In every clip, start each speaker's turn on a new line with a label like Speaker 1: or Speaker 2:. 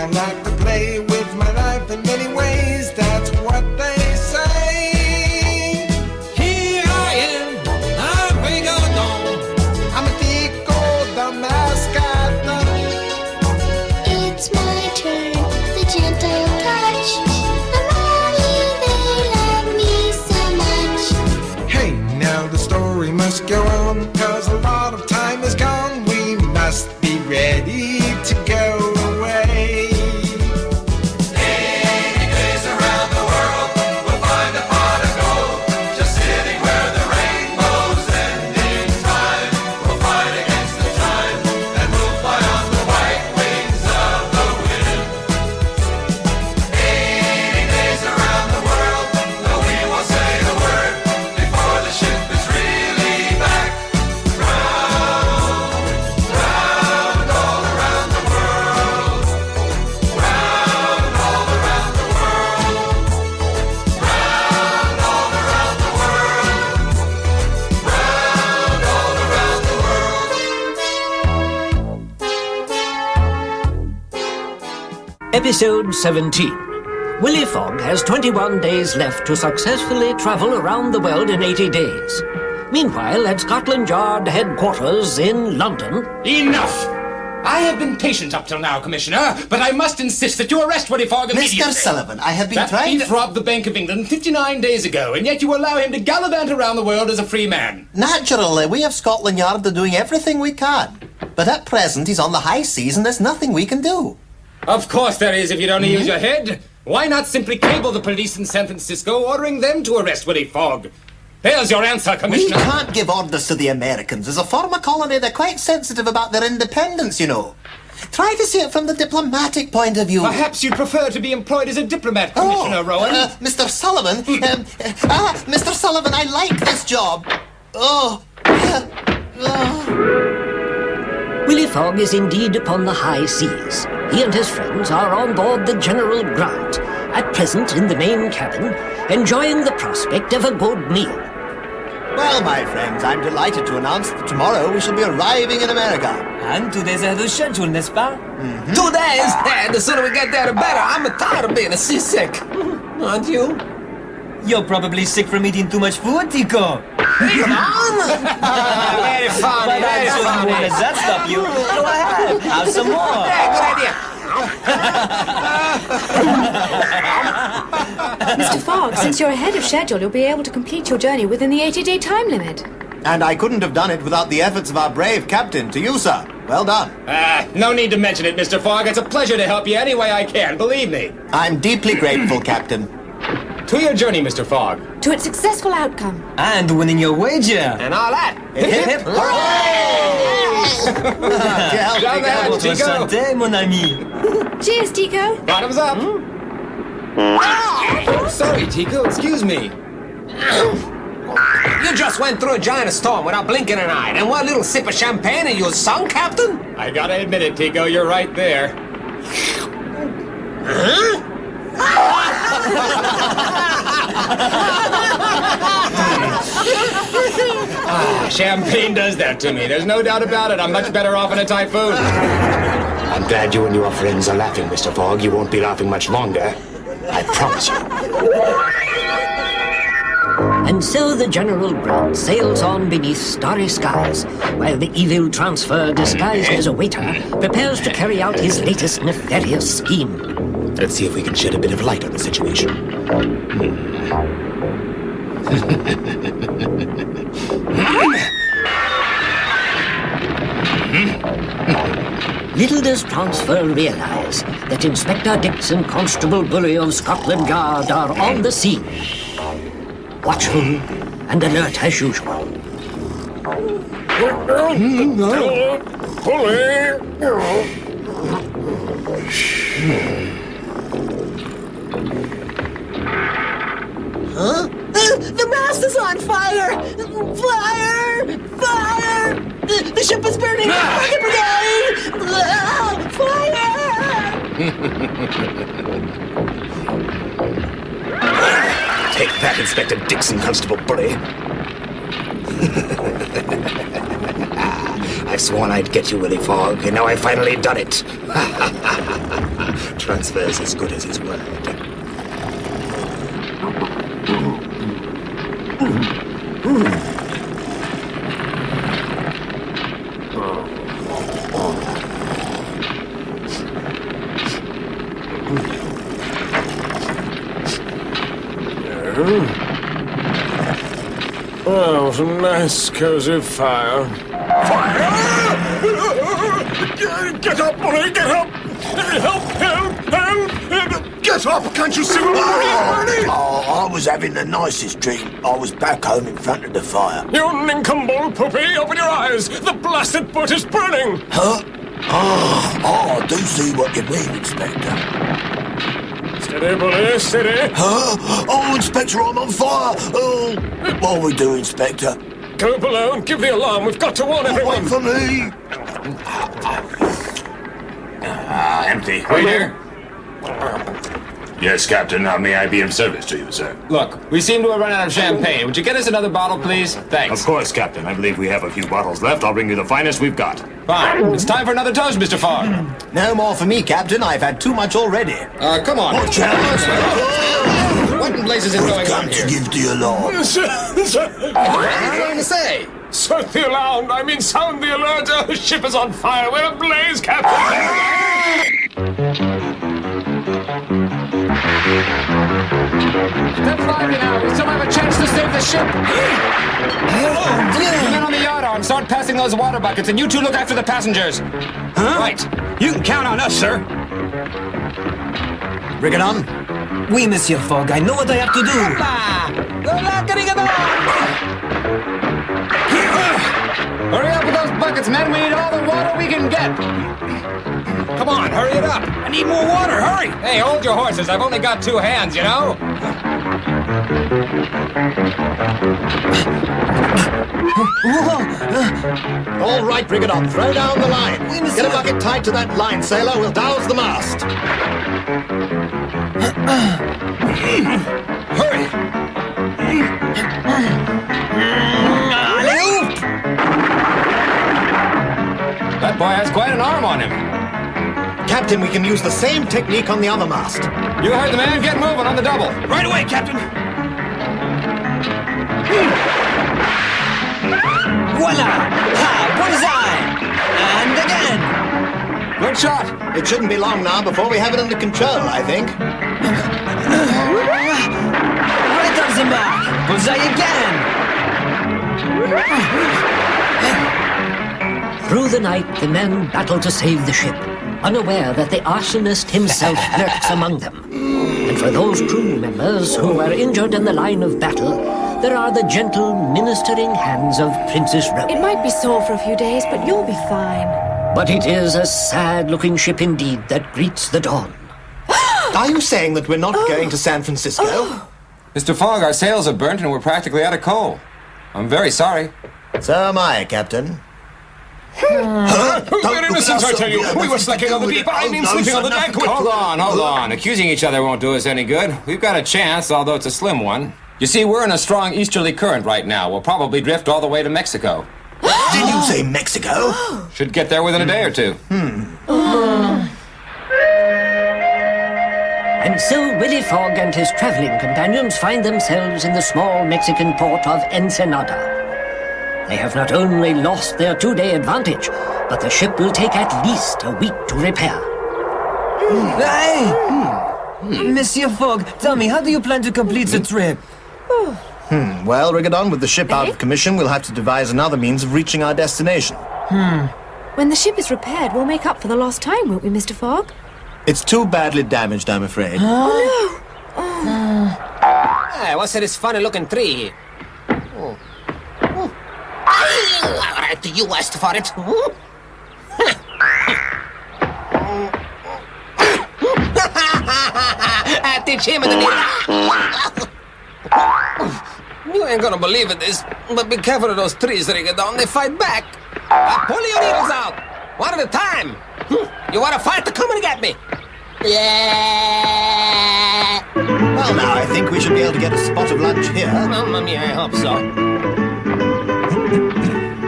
Speaker 1: I like to play with my life in many ways. That's what they say. Here I am, I'm Rigodon. I'm a Tico, the mascot.
Speaker 2: It's my turn, the gentle touch. The mommy, they love me so much.
Speaker 1: Hey, now the story must go on, 'cause a lot of time is gone. We must be ready to go away.
Speaker 3: 80 days around the world, we'll find a pot of gold. Just sitting where the rainbow's ending time. We'll fight against the time, and we'll fly on the white wings of the wind. 80 days around the world, though we won't say a word before the ship is really back. Round, round, all around the world. Round, all around the world. Round, all around the world. Round, all around the world.
Speaker 4: Episode 17. Willy Fog has 21 days left to successfully travel around the world in 80 days. Meanwhile, at Scotland Yard headquarters in London...
Speaker 5: Enough! I have been patient up till now, Commissioner, but I must insist that you arrest Willy Fog immediately.
Speaker 6: Mr. Sullivan, I have been
Speaker 5: That
Speaker 6: trying
Speaker 5: thief
Speaker 6: to...
Speaker 5: robbed the Bank of England 59 days ago, and yet you allow him to gallivant around the world as a free man.
Speaker 6: Naturally, we of Scotland Yard are doing everything we can. But at present, he's on the high seas and there's nothing we can do.
Speaker 5: Of course there is, if you'd only use your head. Why not simply cable the police in San Francisco, ordering them to arrest Willy Fog? There's your answer,
Speaker 6: We
Speaker 5: Commissioner.
Speaker 6: can't give orders to the Americans. As a former colony, they're quite sensitive about their independence, you know. Try to see it from the diplomatic point of view.
Speaker 5: Perhaps you'd prefer to be employed as a diplomat, Commissioner Rowan.
Speaker 6: Mr. Sullivan, Mr. Sullivan, I like this job.
Speaker 4: Willy Fog is indeed upon the high seas. He and his friends are on board the General Grant, at present in the main cabin, enjoying the prospect of a good meal.
Speaker 6: Well, my friends, I'm delighted to announce that tomorrow we shall be arriving in America.
Speaker 7: And 2 days ahead of schedule, n'est-ce pas?
Speaker 8: 2 days? The sooner we get there, the better. I'm tired of being a seasick. Aren't you?
Speaker 7: You're probably sick from eating too much food, Tico.
Speaker 8: Very funny,
Speaker 7: But
Speaker 8: very
Speaker 7: I'm sure you
Speaker 8: funny.
Speaker 7: won't let that stop you. Go ahead, have some more.
Speaker 8: Yeah, good idea.
Speaker 9: Mr. Fogg, since you're ahead of schedule, you'll be able to complete your journey within the 80-day time limit.
Speaker 6: And I couldn't have done it without the efforts of our brave captain. To you, sir. Well done.
Speaker 5: No need to mention it, Mr. Fogg. It's a pleasure to help you any way I can, believe me.
Speaker 6: I'm deeply grateful, Captain.
Speaker 5: To your journey, Mr. Fogg.
Speaker 9: To its successful outcome.
Speaker 7: And winning your wager.
Speaker 8: And all that.
Speaker 7: Hip, hip,
Speaker 5: Jamais,
Speaker 7: Votre
Speaker 5: Tico.
Speaker 7: santé, mon ami.
Speaker 9: Cheers, Tico.
Speaker 5: Bottoms up. Sorry, Tico. Excuse me.
Speaker 8: You just went through a giant storm without blinking an eye. And one little sip of champagne and you're sunk, Captain?
Speaker 5: I gotta admit it, Tico. You're right there. Champagne does that to me. There's no doubt about it. I'm much better off in a typhoon.
Speaker 10: I'm glad you and your friends are laughing, Mr. Fogg. You won't be laughing much longer. I promise you.
Speaker 4: And so the General Grant sails on beneath starry skies, while the evil transfer, disguised as a waiter, prepares to carry out his latest nefarious scheme.
Speaker 10: Let's see if we can shed a bit of light on the situation.
Speaker 4: Little does Transfer realize that Inspector Dix and Constable Bully of Scotland Yard are on the scene, watchful and alert as usual.
Speaker 8: The mast is on fire! Fire! Fire! The ship is burning! Rocket brigade! Fire!
Speaker 10: Take that, Inspector Dixon, Constable Bully. I've sworn I'd get you, Willy Fog, and now I've finally done it. transfer's as good as his word.
Speaker 11: Oh, what a nice, cozy fire. Fire! Get up, boy, get up! Help, help, help! Get up, can't you see what I'm burning?
Speaker 10: Oh, I was having the nicest dream. I was back home in front of the fire.
Speaker 11: You nincompoop, Poopy! Open your eyes! The blasted butt is burning!
Speaker 10: Huh? Oh, I do see what you mean, Inspector.
Speaker 11: Steady, bully, steady.
Speaker 10: Huh? Oh, Inspector, I'm on fire! Oh, what are we doing, Inspector?
Speaker 11: Go below and give the alarm. We've got to warn everyone.
Speaker 10: Wait for me!
Speaker 12: Empty.
Speaker 5: Waiter.
Speaker 12: Yes, Captain. How may I be of service to you, sir?
Speaker 5: Look, we seem to have run out of champagne. Would you get us another bottle, please? Thanks.
Speaker 12: Of course, Captain. I believe we have a few bottles left. I'll bring you the finest we've got.
Speaker 5: Fine. It's time for another toast, Mr. Fogg.
Speaker 6: No more for me, Captain. I've had too much already.
Speaker 5: Come on.
Speaker 10: Watch out!
Speaker 5: What in blazes is going on
Speaker 10: Got to
Speaker 5: here?
Speaker 10: give the alarm.
Speaker 5: What are you trying to say?
Speaker 11: Set the alarm. I mean, sound the alert. The ship is on fire. We're ablaze, Captain.
Speaker 5: Step lively now. We still have a chance to save the ship. You men on the yardarm, start passing those water buckets, and you two look after the passengers.
Speaker 8: Huh?
Speaker 5: Right.
Speaker 8: You can count on us, sir.
Speaker 6: Bring it on.
Speaker 8: Oui, Monsieur Fogg. I know what I have to do.
Speaker 5: Hurry up with those buckets, men. We need all the water we can get. Come on, hurry it up.
Speaker 8: I need more water. Hurry.
Speaker 5: Hey, hold your horses. I've only got 2 hands, you know?
Speaker 6: All right, bring it on. Throw down the line. Get a bucket tied to that line, sailor. We'll douse the mast.
Speaker 5: Hurry. That boy has quite an arm on him.
Speaker 6: Captain, we can use the same technique on the other mast.
Speaker 5: You heard the man. Get moving on the double.
Speaker 8: Right away, Captain. Voila! Ha! Bullseye! And again!
Speaker 5: Good shot.
Speaker 6: It shouldn't be long now before we have it under control, I think.
Speaker 8: Right on the mark! Bullseye again!
Speaker 4: Through the night, the men battle to save the ship, unaware that the arsonist himself lurks among them. And for those crew members who were injured in the line of battle, there are the gentle, ministering hands of Princess Rose.
Speaker 9: It might be sore for a few days, but you'll be fine.
Speaker 4: But it is a sad-looking ship indeed that greets the dawn.
Speaker 6: Are you saying that we're not going to San Francisco?
Speaker 5: Mr. Fogg, our sails are burnt and we're practically out of coal. I'm very sorry.
Speaker 6: So am I, Captain.
Speaker 11: Very innocent, I tell you. We were slacking on the beat. I mean, sleeping on the deck.
Speaker 5: Hold on. Accusing each other won't do us any good. We've got a chance, although it's a slim one. You see, we're in a strong easterly current right now. We'll probably drift all the way to Mexico.
Speaker 10: Did you say Mexico?
Speaker 5: Should get there within a day or two.
Speaker 4: And so Willy Fog and his traveling companions find themselves in the small Mexican port of Ensenada. They have not only lost their 2-day advantage, but the ship will take at least a week to repair.
Speaker 8: Hey! Monsieur Fogg, tell me, how do you plan to complete the trip?
Speaker 6: Well, Rigadon, with the ship out of commission, we'll have to devise another means of reaching our destination.
Speaker 9: When the ship is repaired, we'll make up for the lost time, won't we, Mr. Fogg?
Speaker 6: It's too badly damaged, I'm afraid.
Speaker 7: Hey, what's this funny-looking tree? You asked for it. Teach him the You ain't gonna believe it, this, but be careful of those trees, Rigadon. They fight back. Pull your needles out, one at a time. You want to fight? Come and get me. Yeah.
Speaker 6: Well, now, I think we should be able to get a spot of lunch here.
Speaker 7: Mamma mia, I hope so.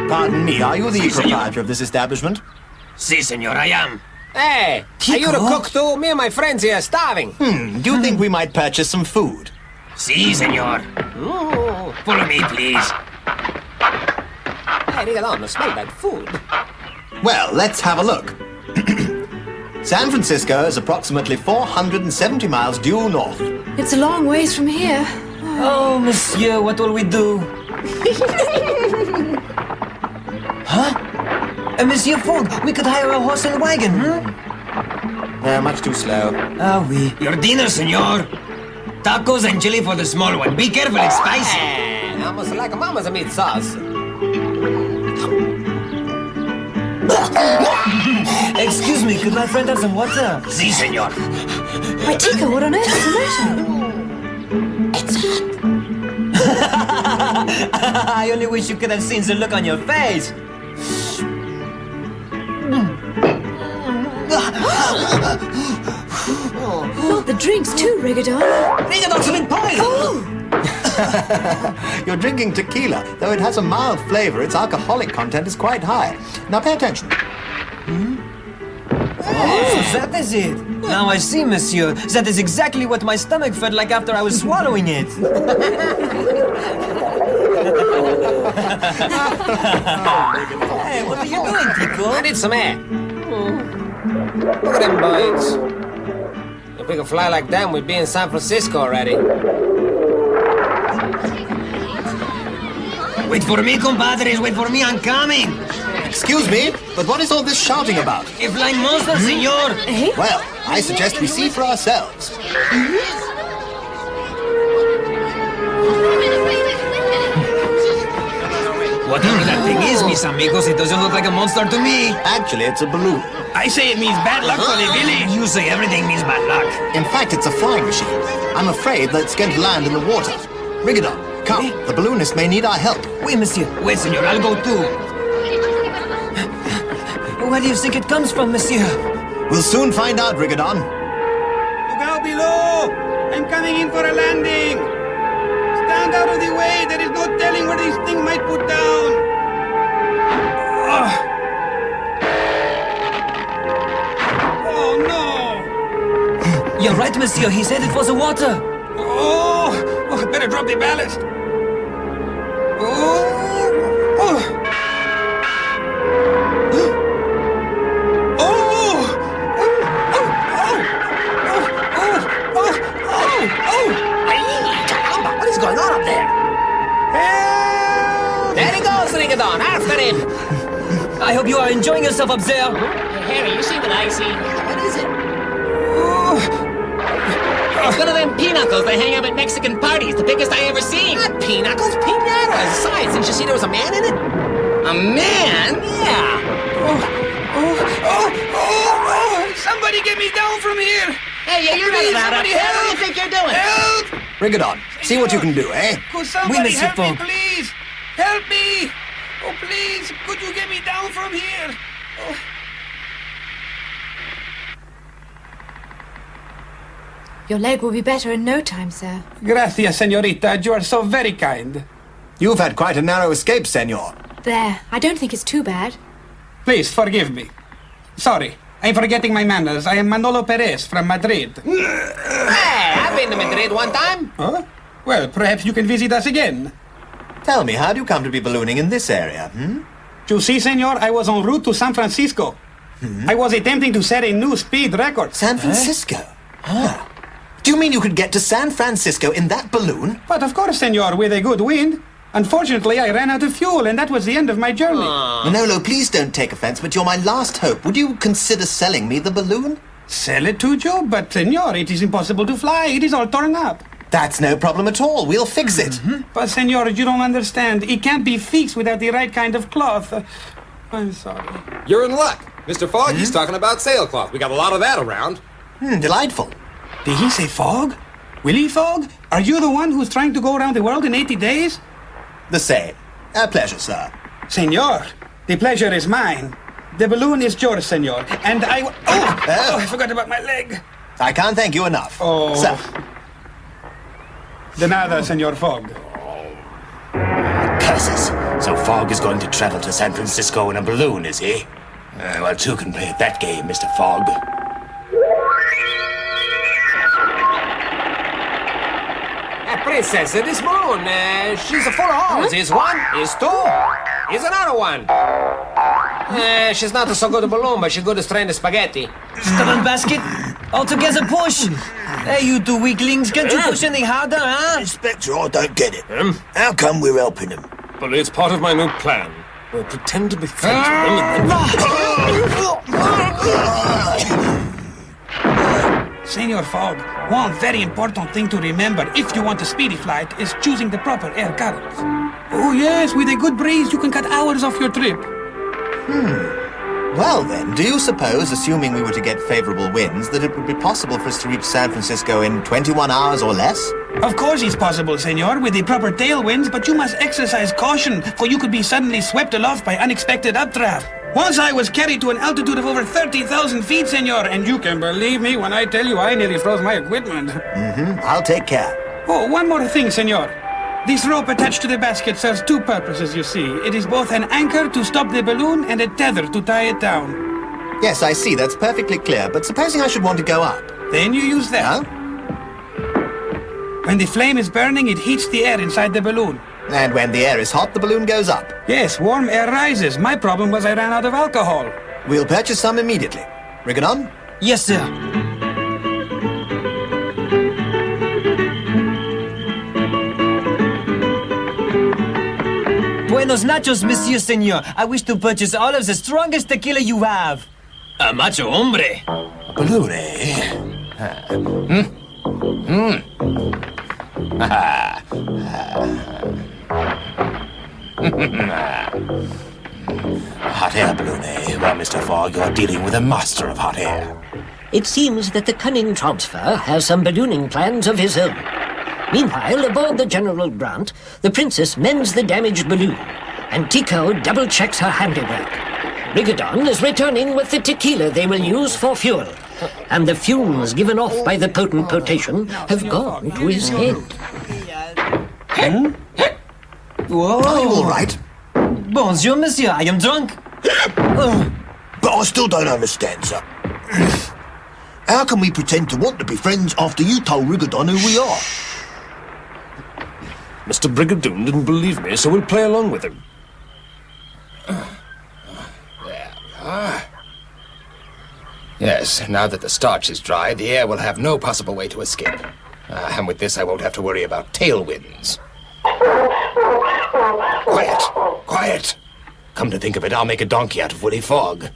Speaker 6: Pardon me, are you the proprietor of this establishment?
Speaker 7: Si, senor, I am. Hey, are you the cook too? Me and my friends here are starving.
Speaker 6: Do you think we might purchase some food?
Speaker 13: Si, senor. Follow me, please.
Speaker 7: Hey, Rigodon, smell that food.
Speaker 6: Well, let's have a look. San Francisco is approximately 470 miles due north.
Speaker 9: It's a long ways from here.
Speaker 8: Oh, monsieur, what will we do? Huh? Monsieur Fogg, we could hire a horse and wagon,
Speaker 6: Much too slow.
Speaker 8: Ah, oui.
Speaker 13: Your dinner, senor. Tacos and chili for the small one. Be careful, it's spicy.
Speaker 7: Hey, almost like a mama's meat sauce.
Speaker 8: Excuse me, could my friend have some water?
Speaker 13: Si, senor.
Speaker 9: Why, Tico, what on earth is the matter?
Speaker 8: I only wish you could have seen the look on your face.
Speaker 9: Not the drinks, too, Rigodon.
Speaker 8: Rigodon's been poisoned!
Speaker 6: You're drinking tequila. Though it has a mild flavor, its alcoholic content is quite high. Now pay attention.
Speaker 8: Oh, so that is it. Now I see, monsieur. That is exactly what my stomach felt like after I was swallowing it. Hey, what are you doing, Tico?
Speaker 7: I need some air. Look at them birds. If we could fly like them, we'd be in San Francisco already.
Speaker 13: Wait for me, compadres. Wait for me, I'm coming.
Speaker 6: Excuse me, but what is all this shouting about?
Speaker 13: A flying monster, senor.
Speaker 6: Well, I suggest we see for ourselves.
Speaker 13: Whatever that thing is, mis amigos, it doesn't look like a monster to me.
Speaker 6: Actually, it's a balloon.
Speaker 13: I say it means bad luck for the village. You say everything means bad luck.
Speaker 6: In fact, it's a flying machine. I'm afraid that it's going to land in the water. Rigodon, come. The balloonist may need our help.
Speaker 8: Oui, monsieur.
Speaker 13: Wait, senor, I'll go too.
Speaker 8: Where do you think it comes from, monsieur?
Speaker 6: We'll soon find out, Rigodon.
Speaker 14: Look out below! I'm coming in for a landing! Stand out of the way! There is no telling where this thing might put down! Oh, no!
Speaker 8: You're right, monsieur. He's headed for the water.
Speaker 14: Oh, better drop the ballast!
Speaker 7: What is going on up there?
Speaker 14: Help!
Speaker 7: There he goes, Rigodon. After him.
Speaker 8: I hope you are enjoying yourself up there.
Speaker 7: Harry, you see what I see? What is it? It's one of them pinocchles they hang out at Mexican parties, the biggest I ever seen. Not pinocchles, piñatas. Besides, didn't you see there was a man in it? A man? Yeah.
Speaker 14: Somebody get me down from here!
Speaker 7: Hey, you're not allowed up there. What do you think you're doing?
Speaker 14: Help!
Speaker 6: Rigodon, see what you can do, eh?
Speaker 14: Could somebody
Speaker 8: Monsieur
Speaker 14: help me,
Speaker 8: Fogg.
Speaker 14: please? Help me! Oh, please, could you get me down from here? Oh.
Speaker 9: Your leg will be better in no time, sir.
Speaker 14: Gracias, señorita. You are so very kind.
Speaker 6: You've had quite a narrow escape, senor.
Speaker 9: There. I don't think it's too bad.
Speaker 14: Please, forgive me. Sorry, I'm forgetting my manners. I am Manolo Perez from Madrid.
Speaker 7: Hey, I've been to Madrid one time.
Speaker 14: Huh? Well, perhaps you can visit us again.
Speaker 6: Tell me, how do you come to be ballooning in this area,
Speaker 14: You see, senor, I was en route to San Francisco. I was attempting to set a new speed record.
Speaker 6: San Francisco? Do you mean you could get to San Francisco in that balloon?
Speaker 14: But of course, senor, with a good wind. Unfortunately, I ran out of fuel, and that was the end of my journey.
Speaker 6: Manolo, please don't take offense, but you're my last hope. Would you consider selling me the balloon?
Speaker 14: Sell it to you? But, senor, it is impossible to fly. It is all torn up.
Speaker 6: That's no problem at all. We'll fix it.
Speaker 14: But, senor, you don't understand. It can't be fixed without the right kind of cloth. I'm sorry.
Speaker 5: You're in luck. Mr. Fogg, he's talking about sailcloth. We got a lot of that around.
Speaker 6: Delightful.
Speaker 14: Did he say Fog? Willy Fog? Are you the one who's trying to go around the world in 80 days?
Speaker 6: The same. A pleasure, sir.
Speaker 14: Senor, the pleasure is mine. The balloon is yours, senor. And I... Oh, I forgot about my leg.
Speaker 6: I can't thank you enough.
Speaker 14: Oh.
Speaker 6: Sir.
Speaker 14: De nada, Senor Fogg.
Speaker 10: Curses. So Fogg is going to travel to San Francisco in a balloon, is he? Well, two can play at that game, Mr. Fogg.
Speaker 7: Princess, this balloon, she's full of holes. Is one, is two, is another one. She's not so good a balloon, but she's good at straining spaghetti.
Speaker 13: Stubborn basket. All together push. Hey, you two weaklings, can't you push any harder, huh?
Speaker 11: Inspector, I don't get it. How come we're helping him?
Speaker 7: Well, it's part of my new plan. We'll pretend to be friends with them and
Speaker 14: Senor Fogg, one very important thing to remember if you want a speedy flight is choosing the proper air currents. Oh yes, with a good breeze you can cut hours off your trip.
Speaker 6: Well then, do you suppose, assuming we were to get favorable winds, that it would be possible for us to reach San Francisco in 21 hours or less?
Speaker 14: Of course it's possible, senor, with the proper tailwinds, but you must exercise caution, for you could be suddenly swept aloft by unexpected updraft. Once I was carried to an altitude of over 30,000 feet, senor, and you can believe me when I tell you I nearly froze my equipment.
Speaker 6: I'll take care.
Speaker 14: Oh, one more thing, senor. This rope attached to the basket serves two purposes, you see. It is both an anchor to stop the balloon and a tether to tie it down.
Speaker 6: Yes, I see. That's perfectly clear. But supposing I should want to go up?
Speaker 14: Then you use that.
Speaker 6: Huh?
Speaker 14: When the flame is burning, it heats the air inside the balloon.
Speaker 6: And when the air is hot, the balloon goes up.
Speaker 14: Yes, warm air rises. My problem was I ran out of alcohol.
Speaker 6: We'll purchase some immediately. Rigodon?
Speaker 13: Yes, sir. Buenos nachos, monsieur, senor. I wish to purchase all of the strongest tequila you have. A macho hombre.
Speaker 10: Balloon, eh? Hot air balloon, eh? Well, Mr. Fogg, you're dealing with a master of hot air.
Speaker 4: It seems that the cunning transfer has some ballooning plans of his own. Meanwhile, aboard the General Grant, the princess mends the damaged balloon, and Tico double-checks her handiwork. Rigodon is returning with the tequila they will use for fuel, and the fumes given off by the potent potation have gone to his head.
Speaker 13: Whoa.
Speaker 6: Are you all right?
Speaker 13: Bonjour, monsieur. I am drunk.
Speaker 11: But I still don't understand, sir. How can we pretend to want to be friends after you told Rigodon who we are?
Speaker 7: Mr. Brigadoon didn't believe me, so we'll play along with him.
Speaker 10: Yes, now that the starch is dry, the air will have no possible way to escape. And with this, I won't have to worry about tailwinds. Quiet! Quiet! Come to think of it, I'll make a donkey out of Willy Fog.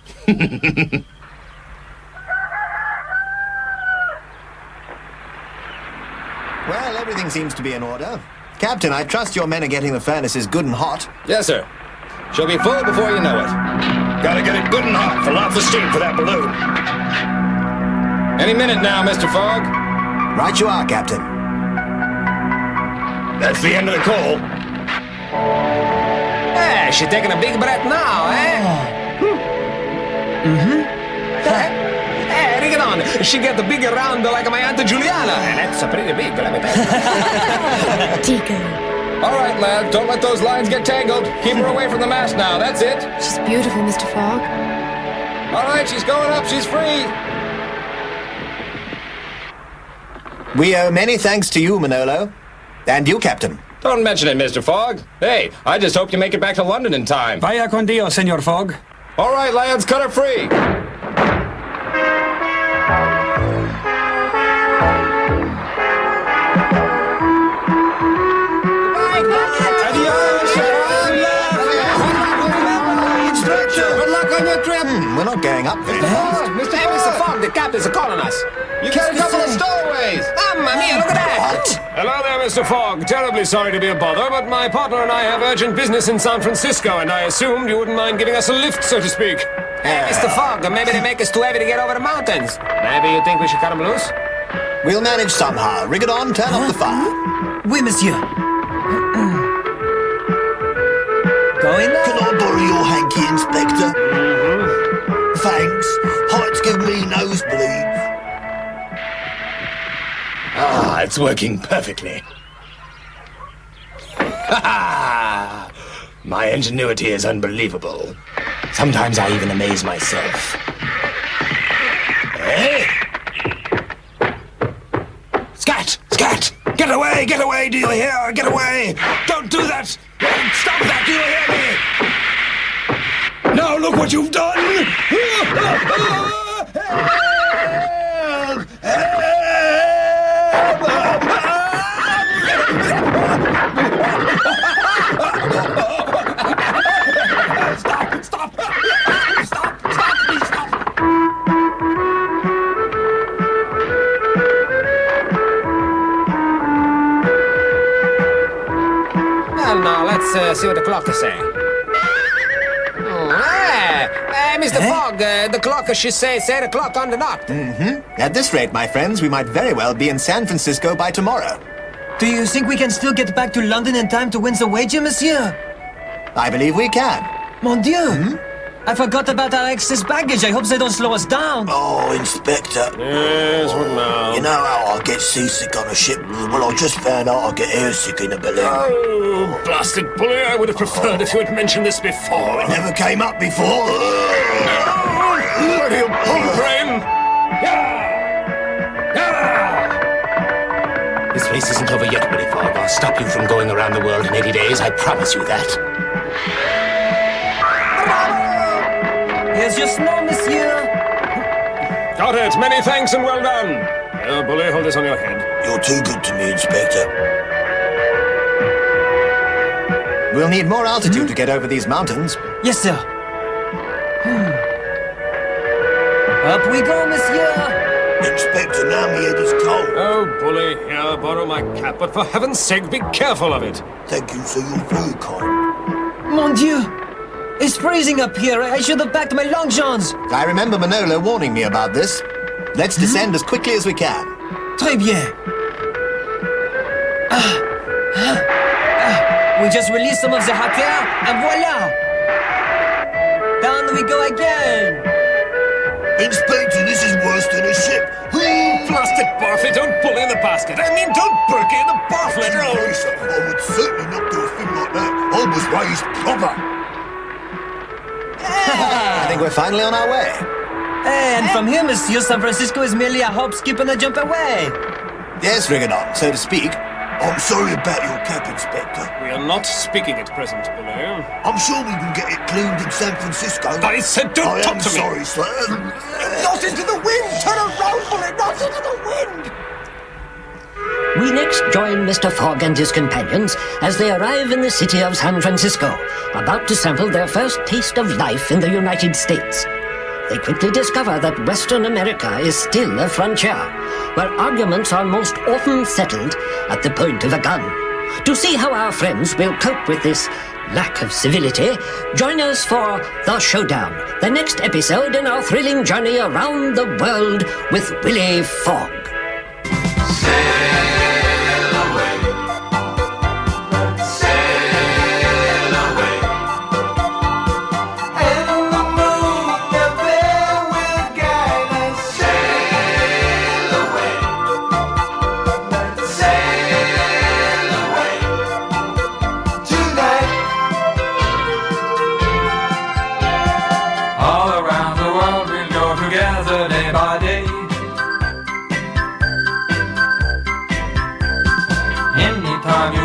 Speaker 6: Well, everything seems to be in order. Captain, I trust your men are getting the furnaces good and hot.
Speaker 7: Yes, sir. She'll be full before you know it.
Speaker 12: Gotta get it good and hot for lots of steam for that balloon.
Speaker 7: Any minute now, Mr. Fogg.
Speaker 6: Right you are, Captain.
Speaker 12: That's the end of the call.
Speaker 7: Hey, she's taking a big breath now, eh? Hey, ring it on. She get the bigger round like my Aunt Juliana. And that's pretty big, let me tell you.
Speaker 9: Tico.
Speaker 7: All right, lad, don't let those lines get tangled. Keep her away from the mast now, that's it.
Speaker 9: She's beautiful, Mr. Fogg.
Speaker 7: All right, she's going up, she's free.
Speaker 6: We owe many thanks to you, Manolo. And you, Captain.
Speaker 7: Don't mention it, Mr. Fogg. Hey, I just hope you make it back to London in time.
Speaker 14: Vaya con Dios, Senor Fogg.
Speaker 7: All right, lads, cut her free. Good luck on your trip.
Speaker 6: We're not going up very fast.
Speaker 7: Mr. Fogg, the captain's calling us. You got a couple of stowaways. Mamma mia, look at that.
Speaker 5: Hello there, Mr. Fogg. Terribly sorry to be a bother, but my partner and I have urgent business in San Francisco, and I assumed you wouldn't mind giving us a lift, so to speak.
Speaker 7: Hey, Mr. Fogg, maybe they make us too heavy to get over the mountains. Maybe you think we should cut them loose?
Speaker 6: We'll manage somehow. Rigodon, turn off the fire.
Speaker 13: Oui, monsieur. Going there?
Speaker 11: Can I borrow your hanky, Inspector? Thanks. Heights give me nosebleeds.
Speaker 10: Ah, it's working perfectly. Ha ha! My ingenuity is unbelievable. Sometimes I even amaze myself. Hey! Scat! Scat! Get away! Get away! Do you hear? Get away! Don't do that! Stop that! Do you hear me? Now look what you've done!
Speaker 7: Well, now, let's see what the clock is saying. Mr. Fogg, the clock, she says, 8 o'clock on the dot.
Speaker 6: At this rate, my friends, we might very well be in San Francisco by tomorrow.
Speaker 13: Do you think we can still get back to London in time to win the wager, monsieur?
Speaker 6: I believe we can.
Speaker 13: Mon Dieu! I forgot about our excess baggage. I hope they don't slow us down.
Speaker 11: Oh, Inspector.
Speaker 7: Yes, what now?
Speaker 11: You know how I get seasick on a ship? Well, I just found out I get airsick in a balloon.
Speaker 12: Oh, blasted bully, I would have preferred if you had mentioned this before.
Speaker 11: It never came up before.
Speaker 12: Bloody brain!
Speaker 10: This race isn't over yet, Willy Fog. I'll stop you from going around the world in 80 days. I promise you that.
Speaker 13: Here's your snow, monsieur.
Speaker 12: Got it. Many thanks and well done. Bully, hold this on your head.
Speaker 11: You're too good to me, Inspector.
Speaker 6: We'll need more altitude to get over these mountains.
Speaker 13: Yes, sir. Up we go, monsieur.
Speaker 11: Inspector, now my head is cold.
Speaker 12: Oh, bully, here, borrow my cap, but for heaven's sake, be careful of it.
Speaker 11: Thank you, sir. You're very kind.
Speaker 13: Mon Dieu. It's freezing up here. I should have packed my long johns.
Speaker 6: I remember Manolo warning me about this. Let's descend as quickly as we can.
Speaker 13: Très bien. We just release some of the hot air, and voila! Down we go again.
Speaker 11: Inspector, this is worse than a ship.
Speaker 12: Plastic Bartley, don't bully the basket. I mean, don't Berkey in the Bartlett.
Speaker 11: I would certainly not do a thing like that. I was raised proper.
Speaker 6: I think we're finally on our way.
Speaker 13: And from here, monsieur, San Francisco is merely a hop, skip, and a jump away.
Speaker 6: Yes, Rigadon, so to speak.
Speaker 11: I'm sorry about your cap, Inspector.
Speaker 12: We are not speaking at present, bully.
Speaker 11: I'm sure we can get it cleaned in San Francisco.
Speaker 12: I said don't talk to me.
Speaker 11: I am sorry, sir.
Speaker 8: Not into the wind! Turn around, bully! Not into the wind!
Speaker 4: We next join Mr. Fogg and his companions as they arrive in the city of San Francisco, about to sample their first taste of life in the United States. They quickly discover that Western America is still a frontier, where arguments are most often settled at the point of a gun. To see how our friends will cope with this lack of civility, join us for The Showdown, the next episode in our thrilling journey around the world with Willy Fog.
Speaker 3: Day by day. Anytime you